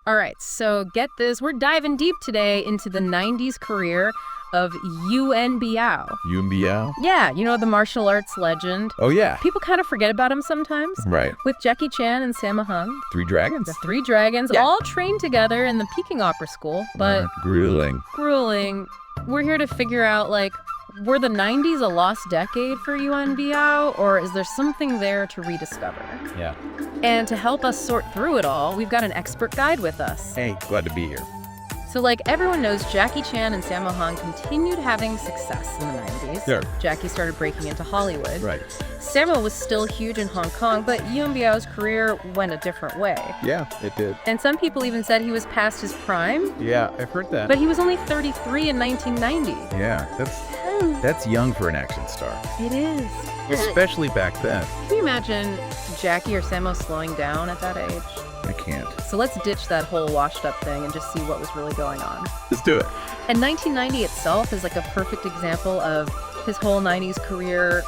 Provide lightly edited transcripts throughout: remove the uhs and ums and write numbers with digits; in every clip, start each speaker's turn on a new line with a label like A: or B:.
A: All right, so get this. We're diving deep today into the 90s career of Yuen Biao.
B: Yuen Biao?
A: Yeah, you know, the martial arts legend.
B: Oh, yeah.
A: People kind of forget about him sometimes.
B: Right.
A: With Jackie Chan and Sammo Hung.
B: Three dragons?
A: The three dragons,
B: Yeah.
A: all trained together in the Peking Opera School, but
B: Grueling.
A: We're here to figure out, like, were the 90s a lost decade for Yuen Biao, or is there something there to rediscover?
B: Yeah.
A: And to help us sort through it all, we've got an expert guide with us.
B: Hey, glad to be here.
A: So, like everyone knows, Jackie Chan and Sammo Hung continued having success in the 90s.
B: Sure.
A: Jackie started breaking into Hollywood.
B: Right.
A: Sammo was still huge in Hong Kong, but Yuen Biao's career went a different way.
B: Yeah, it did.
A: And some people even said he was past his prime,
B: Yeah, I've heard that.
A: but he was only 33 in 1990.
B: Yeah, that's young for an action star.
A: It is.
B: Especially back then.
A: Can you imagine Jackie or Sammo slowing down at that age?
B: I can't.
A: So let's ditch that whole washed up thing and just see what was really going on.
B: Let's do it.
A: And 1990 itself is like a perfect example of his whole 90s career,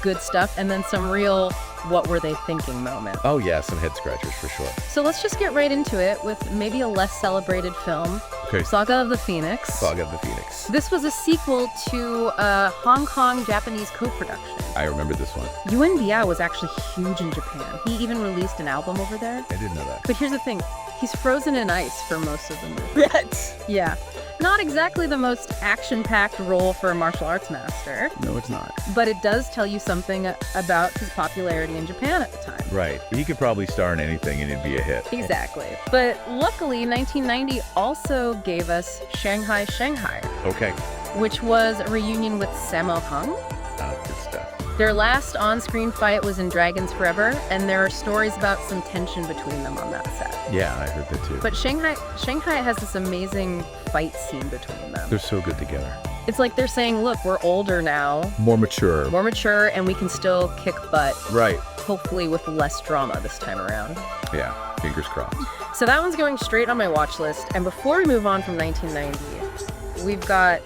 A: good stuff, and then some real what were they thinking moment.
B: Oh, yeah, some head scratchers for sure.
A: So let's just get right into it with maybe a less celebrated film,
B: Okay.
A: Saga of the Phoenix.
B: Saga of the Phoenix.
A: This was a sequel to a Hong Kong-Japanese co-production.
B: I remember this one.
A: Yuen Biao was actually huge in Japan. He even released an album over there.
B: I didn't know that.
A: But here's the thing, he's frozen in ice for most of the movie.
B: What?
A: Yeah. Not exactly the most action-packed role for a martial arts master,
B: No, it's not.
A: but it does tell you something about his popularity in Japan at the time.
B: Right. He could probably star in anything and it'd be a hit.
A: Exactly. But luckily, 1990 also gave us Shanghai, Shanghai,
B: Okay.
A: which was a reunion with Sammo Hung.
B: Good stuff.
A: Their last on-screen fight was in Dragons Forever, and there are stories about some tension between them on that set.
B: Yeah, I heard that too.
A: But Shanghai has this amazing fight scene between them.
B: They're so good together.
A: It's like they're saying, look, we're older now,
B: More mature.
A: more mature, and we can still kick butt,
B: Right.
A: hopefully with less drama this time around.
B: Yeah. Fingers crossed.
A: So that one's going straight on my watch list. And before we move on from 1990, we've got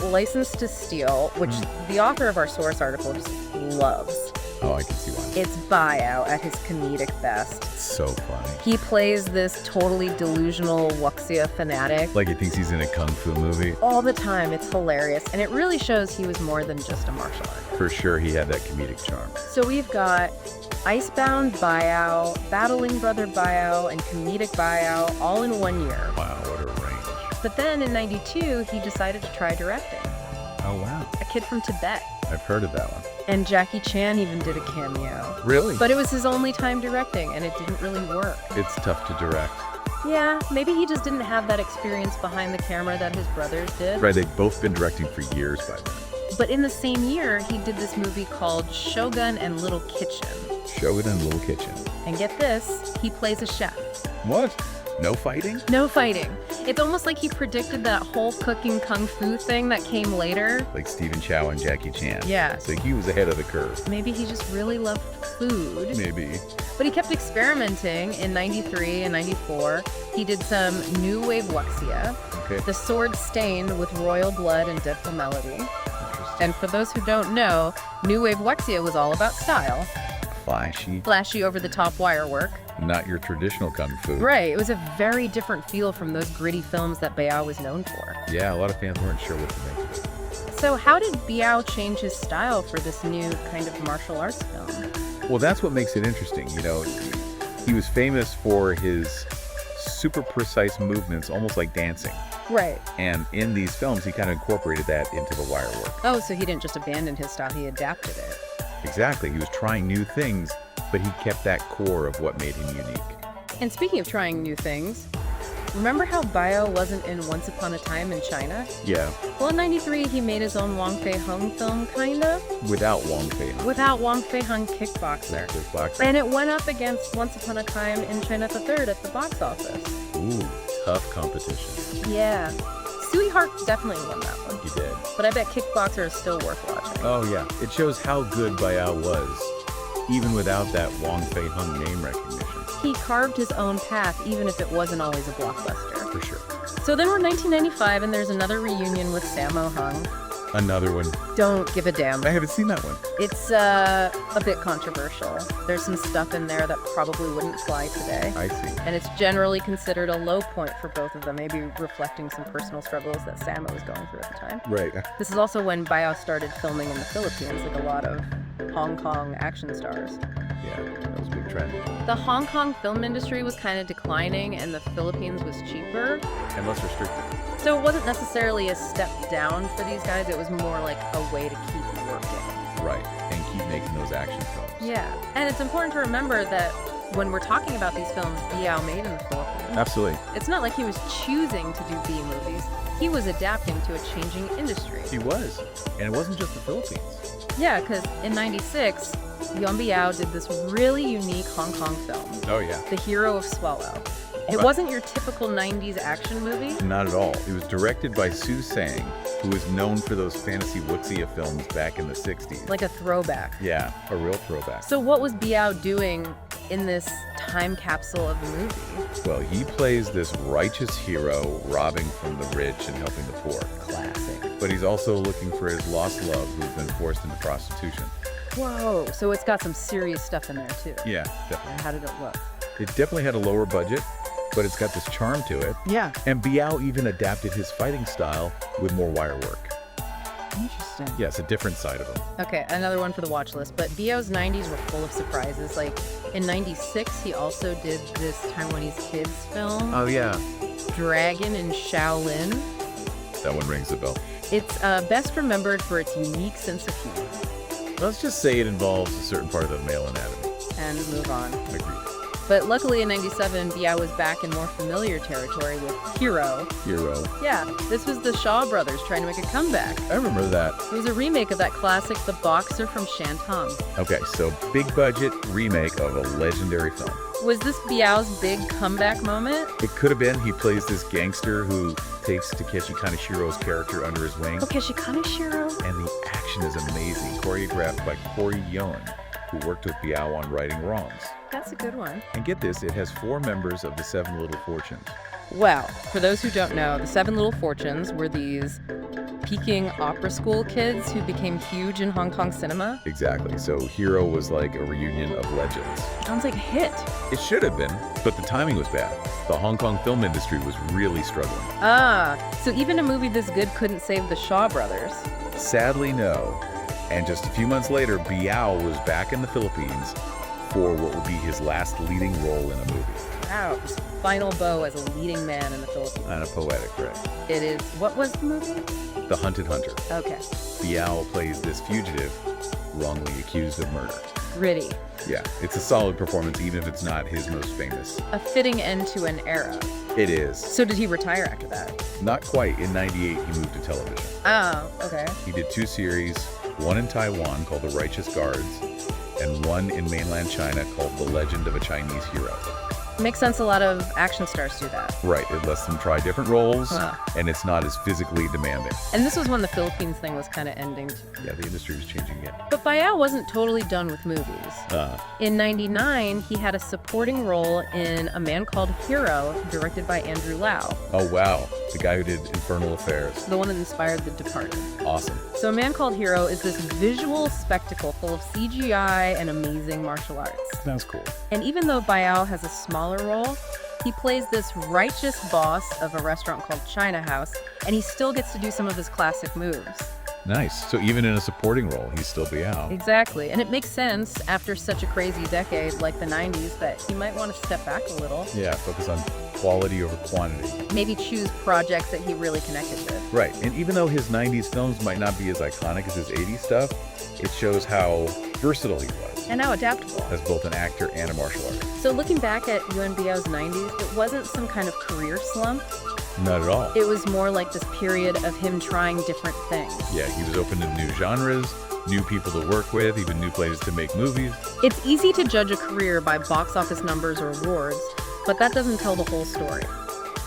A: License to Steal, which the author of our source article just loves.
B: Oh, I can see why.
A: It's Biao at his comedic best.
B: It's so funny.
A: He plays this totally delusional wuxia fanatic
B: Like he thinks he's in a kung fu movie.
A: all the time. It's hilarious. And it really shows he was more than just a martial artist.
B: For sure, he had that comedic charm.
A: So we've got Icebound Biao, Battling Brother Biao, and Comedic Biao all in 1 year.
B: Wow, what a range.
A: But then in 92, he decided to try directing.
B: Oh, wow.
A: A Kid from Tibet.
B: I've heard of that one.
A: And Jackie Chan even did a cameo.
B: Really?
A: But it was his only time directing, and it didn't really work.
B: It's tough to direct.
A: Yeah, maybe he just didn't have that experience behind the camera that his brothers did.
B: Right, they've both been directing for years by then.
A: But in the same year, he did this movie called Shogun and Little Kitchen.
B: Shogun and Little Kitchen.
A: And get this, he plays a chef.
B: What? No fighting?
A: No fighting. It's almost like he predicted that whole cooking kung fu thing that came later.
B: Like Stephen Chow and Jackie Chan.
A: Yeah.
B: So he was ahead of the curve.
A: Maybe he just really loved food.
B: Maybe.
A: But he kept experimenting in 93 and 94. He did some new wave wuxia,
B: Okay.
A: The Sword Stained with Royal Blood and Deadful Melody.
B: Interesting.
A: And for those who don't know, new wave wuxia was all about style.
B: Flashy.
A: Flashy over-the-top wire work.
B: Not your traditional kung fu.
A: Right, it was a very different feel from those gritty films that Biao was known for.
B: Yeah, a lot of fans weren't sure what to make of it.
A: So how did Biao change his style for this new kind of martial arts film?
B: Well, that's what makes it interesting. You know, he was famous for his super precise movements, almost like dancing.
A: Right.
B: And in these films, he kind of incorporated that into the wire work.
A: Oh, so he didn't just abandon his style, he adapted it.
B: Exactly. He was trying new things, but he kept that core of what made him unique.
A: And speaking of trying new things, remember how Biao wasn't in Once Upon a Time in China?
B: Yeah,
A: Well, in 93, he made his own Wong Fei-hung film, kind of,
B: without Wong Fei Hung.
A: without Wong Fei-hung Kickboxer.
B: Kickboxer.
A: And it went up against Once Upon a Time in China the Third at the box office.
B: Ooh, tough competition.
A: Yeah. Sweetheart definitely won that one.
B: He did.
A: But I bet Kickboxer is still worth watching.
B: Oh yeah, it shows how good Biao was, even without that Wong Fei Hung name recognition.
A: He carved his own path, even if it wasn't always a blockbuster.
B: For sure.
A: So then we're 1995, and there's another reunion with Sammo Hung.
B: Another one.
A: Don't give a damn.
B: I haven't seen that one.
A: It's a bit controversial. There's some stuff in there that probably wouldn't fly today.
B: I see.
A: And it's generally considered a low point for both of them, maybe reflecting some personal struggles that Sammo was going through at the time.
B: Right.
A: This is also when Biao started filming in the Philippines, like a lot of Hong Kong action stars.
B: Yeah, that was a big trend.
A: The Hong Kong film industry was kind of declining, and the Philippines was cheaper.
B: And less restricted.
A: So it wasn't necessarily a step down for these guys, it was more like a way to keep working.
B: Right. And keep making those action films.
A: Yeah, and it's important to remember that when we're talking about these films Biao made in the Philippines,
B: Absolutely.
A: it's not like he was choosing to do B movies. He was adapting to a changing industry.
B: He was. And it wasn't just the Philippines.
A: Yeah, because in '96, Yuen Biao did this really unique Hong Kong film,
B: Oh, yeah.
A: The Hero of Swallow. It wasn't your typical 90s action movie.
B: Not at all. It was directed by Su Sang, who was known for those fantasy wuxia films back in the 60s.
A: Like a throwback.
B: Yeah, a real throwback.
A: So what was Biao doing in this time capsule of a movie?
B: Well, he plays this righteous hero robbing from the rich and helping the poor.
A: Classic.
B: But he's also looking for his lost love who's been forced into prostitution.
A: Whoa, so it's got some serious stuff in there too.
B: Yeah, definitely.
A: And how did it look?
B: It definitely had a lower budget, but it's got this charm to it.
A: Yeah.
B: And Biao even adapted his fighting style with more wire work.
A: Interesting.
B: Yeah, it's a different side of him.
A: Okay, another one for the watch list. But Biao's 90s were full of surprises. Like in '96, he also did this Taiwanese kids film,
B: Oh, yeah.
A: Dragon in Shaolin.
B: That one rings a bell.
A: It's best remembered for its unique sense of humor.
B: Let's just say it involves a certain part of the male anatomy.
A: And move on.
B: Agreed.
A: But luckily in '97, Biao was back in more familiar territory with Hero.
B: Hero.
A: Yeah, this was the Shaw brothers trying to make a comeback.
B: I remember that.
A: It was a remake of that classic The Boxer from Shantung.
B: Okay, so big budget remake of a legendary film.
A: Was this Biao's big comeback moment?
B: It could have been. He plays this gangster who takes Takeshi Kaneshiro's character under his wing.
A: Okay, Shikane-shiro?
B: And the action is amazing, choreographed by Corey Yuen, who worked with Biao on Righting Wrongs.
A: That's a good one.
B: And get this, it has 4 members of the 7 Little Fortunes.
A: Well, for those who don't know, the 7 Little Fortunes were these Peking opera school kids who became huge in Hong Kong cinema.
B: Exactly. So Hero was like a reunion of legends.
A: Sounds like a hit.
B: It should have been, but the timing was bad. The Hong Kong film industry was really struggling.
A: Ah, so even a movie this good couldn't save the Shaw brothers.
B: Sadly, no. And just a few months later, Biao was back in the Philippines for what would be his last leading role in a movie.
A: Wow, his final bow as a leading man in the Philippines.
B: Kind of poetic, right?
A: It is, what was the movie?
B: The Hunted Hunter.
A: Okay.
B: Biao plays this fugitive wrongly accused of murder.
A: Gritty.
B: Yeah, it's a solid performance, even if it's not his most famous.
A: A fitting end to an era.
B: It is.
A: So did he retire after that?
B: Not quite. In '98, he moved to television.
A: Oh, okay.
B: He did 2 series, one in Taiwan called The Righteous Guards, and one in mainland China called The Legend of a Chinese Hero.
A: Makes sense, a lot of action stars do that.
B: Right, it lets them try different roles,
A: Huh.
B: and it's not as physically demanding.
A: And this was when the Philippines thing was kind of ending.
B: Yeah, the industry was changing again.
A: But Biao wasn't totally done with movies. In '99, he had a supporting role in A Man Called Hero, directed by Andrew Lau,
B: Oh, wow. The guy who did Infernal Affairs.
A: the one that inspired The Departed.
B: Awesome.
A: So A Man Called Hero is this visual spectacle full of CGI and amazing martial arts.
B: Sounds cool.
A: And even though Biao has a smaller role, he plays this righteous boss of a restaurant called China House, and he still gets to do some of his classic moves.
B: Nice. So even in a supporting role, he's still Biao.
A: Exactly. And it makes sense after such a crazy decade like the 90s that he might want to step back a little.
B: Yeah, focus on quality over quantity.
A: Maybe choose projects that he really connected with.
B: Right, and even though his 90s films might not be as iconic as his 80s stuff, it shows how versatile he was
A: And how adaptable.
B: as both an actor and a martial artist.
A: So looking back at Yuen Biao's 90s, it wasn't some kind of career slump.
B: Not at all.
A: It was more like this period of him trying different things.
B: Yeah, he was open to new genres, new people to work with, even new places to make movies.
A: It's easy to judge a career by box office numbers or awards, but that doesn't tell the whole story.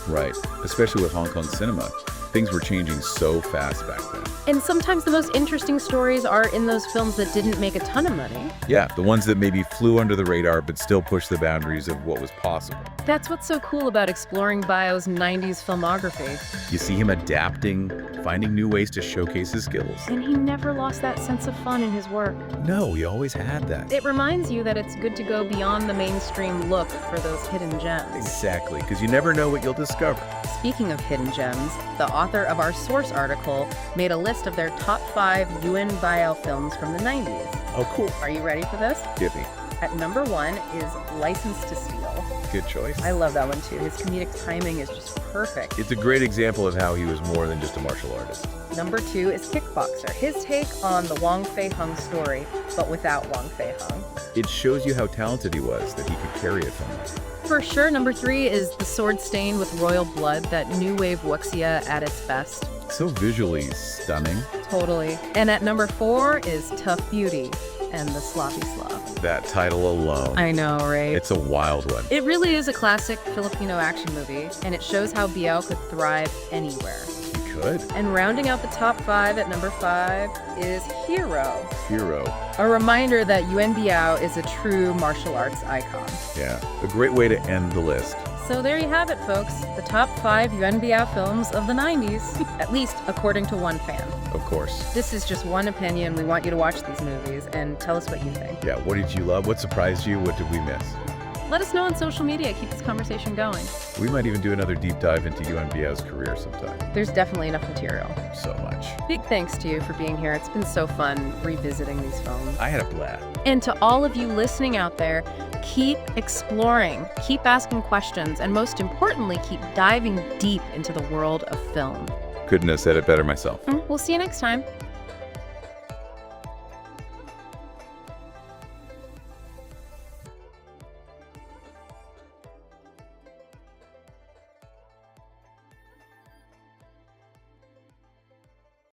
B: Right, especially with Hong Kong cinema. Things were changing so fast back then.
A: And sometimes the most interesting stories are in those films that didn't make a ton of money.
B: Yeah, the ones that maybe flew under the radar but still pushed the boundaries of what was possible.
A: That's what's so cool about exploring Biao's 90s filmography.
B: You see him adapting, finding new ways to showcase his skills.
A: And he never lost that sense of fun in his work.
B: No, he always had that.
A: It reminds you that it's good to go beyond the mainstream look for those hidden gems.
B: Exactly, because you never know what you'll discover.
A: Speaking of hidden gems, the author of our source article made a list of their top 5 Yuen Biao films from the 90s.
B: Oh, cool.
A: Are you ready for this?
B: Give me.
A: At number 1 is License to Steal.
B: Good choice.
A: I love that one too. His comedic timing is just perfect.
B: It's a great example of how he was more than just a martial artist.
A: Number 2 is Kickboxer, his take on the Wong Fei-hung story, but without Wong Fei-hung.
B: It shows you how talented he was, that he could carry a film.
A: For sure, number 3 is The Sword Stained with Royal Blood, that new wave wuxia at its best.
B: So visually stunning.
A: Totally. And at number 4 is Tough Beauty and the Sloppy Slop.
B: That title alone.
A: I know, right?
B: It's a wild one.
A: It really is a classic Filipino action movie, and it shows how Biao could thrive anywhere.
B: He could.
A: And rounding out the top 5 at number 5 is Hero.
B: Hero.
A: A reminder that Yuen Biao is a true martial arts icon.
B: Yeah, a great way to end the list.
A: So there you have it, folks. The top 5 Yuen Biao films of the 90s, at least according to one fan.
B: Of course.
A: This is just one opinion. We want you to watch these movies and tell us what you think.
B: Yeah, what did you love? What surprised you? What did we miss?
A: Let us know on social media. Keep this conversation going.
B: We might even do another deep dive into Yuen Biao's career sometime.
A: There's definitely enough material.
B: So much.
A: Big thanks to you for being here. It's been so fun revisiting these films.
B: I had a blast.
A: And to all of you listening out there, keep exploring, keep asking questions, and most importantly, keep diving deep into the world of film.
B: Couldn't have said it better myself.
A: We'll see you next time.